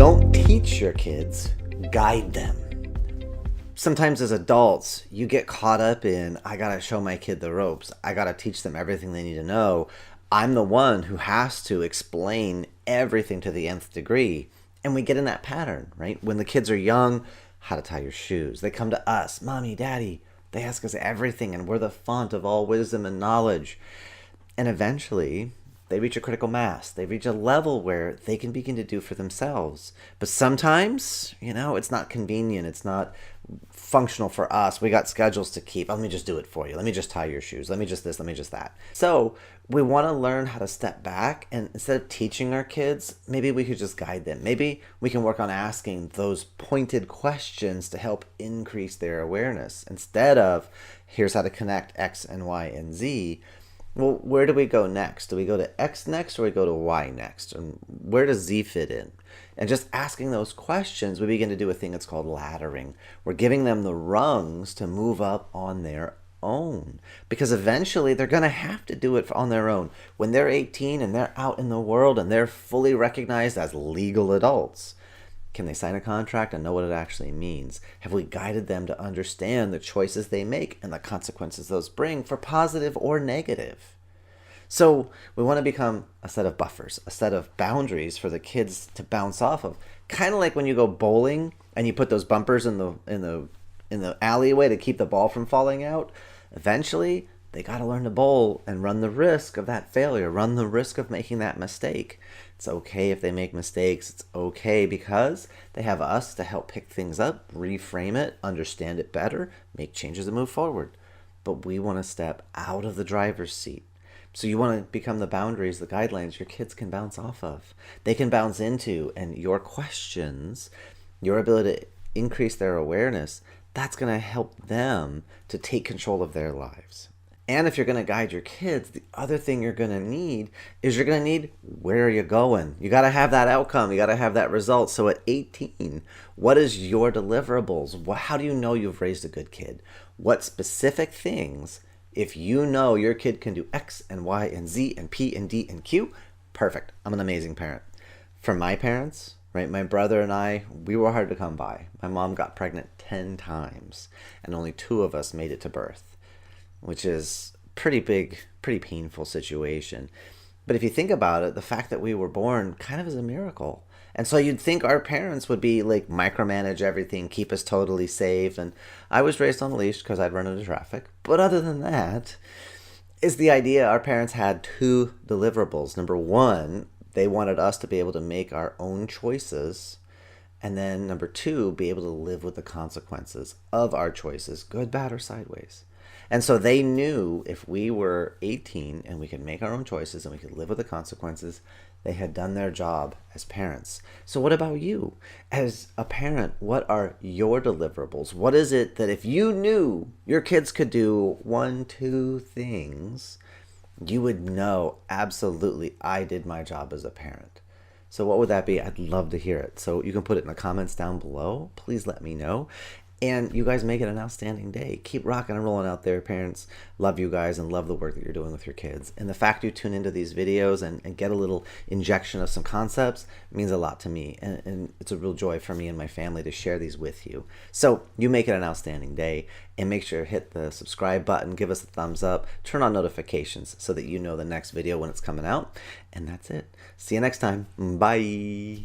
Don't teach your kids, guide them. Sometimes as adults, you get caught up in, I gotta show my kid the ropes. I gotta teach them everything they need to know. I'm the one who has to explain everything to the nth degree. And we get in that pattern, right? When the kids are young, how to tie your shoes. They come to us, mommy, daddy. They ask us everything, and we're the font of all wisdom and knowledge. And eventually, they reach a critical mass. They reach a level where they can begin to do for themselves. But sometimes, it's not convenient. It's not functional for us. We got schedules to keep. Let me just do it for you. Let me just tie your shoes. Let me just this. Let me just that. So we want to learn how to step back. And instead of teaching our kids, maybe we could just guide them. Maybe we can work on asking those pointed questions to help increase their awareness. Instead of, here's how to connect X and Y and Z. Well, where do we go next? Do we go to X next or we go to Y next? And where does Z fit in? And just asking those questions, we begin to do a thing that's called laddering. We're giving them the rungs to move up on their own. Because eventually they're going to have to do it on their own. When they're 18 and they're out in the world and they're fully recognized as legal adults, can they sign a contract and know what it actually means? Have we guided them to understand the choices they make and the consequences those bring for positive or negative? So we want to become a set of buffers, a set of boundaries for the kids to bounce off of. Kind of like when you go bowling and you put those bumpers in the alleyway to keep the ball from falling out. Eventually, they got to learn to bowl and run the risk of that failure, run the risk of making that mistake. It's okay if they make mistakes. It's okay because they have us to help pick things up, reframe it, understand it better, make changes and move forward. But we want to step out of the driver's seat. So you want to become the boundaries, the guidelines your kids can bounce off of. They can bounce into, and your questions, your ability to increase their awareness, that's going to help them to take control of their lives. And if you're going to guide your kids, the other thing you're going to need is where are you going? You got to have that outcome. You got to have that result. So at 18, what is your deliverables? How do you know you've raised a good kid? What specific things, if you know your kid can do X and Y and Z and P and D and Q, perfect. I'm an amazing parent. For my parents, right, my brother and I, we were hard to come by. My mom got pregnant 10 times and only 2 of us made it to birth, which is pretty big, pretty painful situation. But if you think about it, the fact that we were born kind of is a miracle. And so you'd think our parents would be like micromanage everything, keep us totally safe. And I was raised on a leash because I'd run into traffic. But other than that, is the idea our parents had 2 deliverables. Number 1, they wanted us to be able to make our own choices. And then number 2, be able to live with the consequences of our choices, good, bad, or sideways. And so they knew if we were 18 and we could make our own choices and we could live with the consequences, they had done their job as parents. So what about you? As a parent, what are your deliverables? What is it that if you knew your kids could do 1, 2 things, you would know, absolutely, I did my job as a parent. So what would that be? I'd love to hear it. So you can put it in the comments down below. Please let me know. And you guys make it an outstanding day. Keep rocking and rolling out there, parents. Love you guys and love the work that you're doing with your kids. And the fact you tune into these videos and get a little injection of some concepts means a lot to me. And it's a real joy for me and my family to share these with you. So you make it an outstanding day. And make sure to hit the subscribe button, give us a thumbs up, turn on notifications so that you know the next video when it's coming out. And that's it. See you next time. Bye.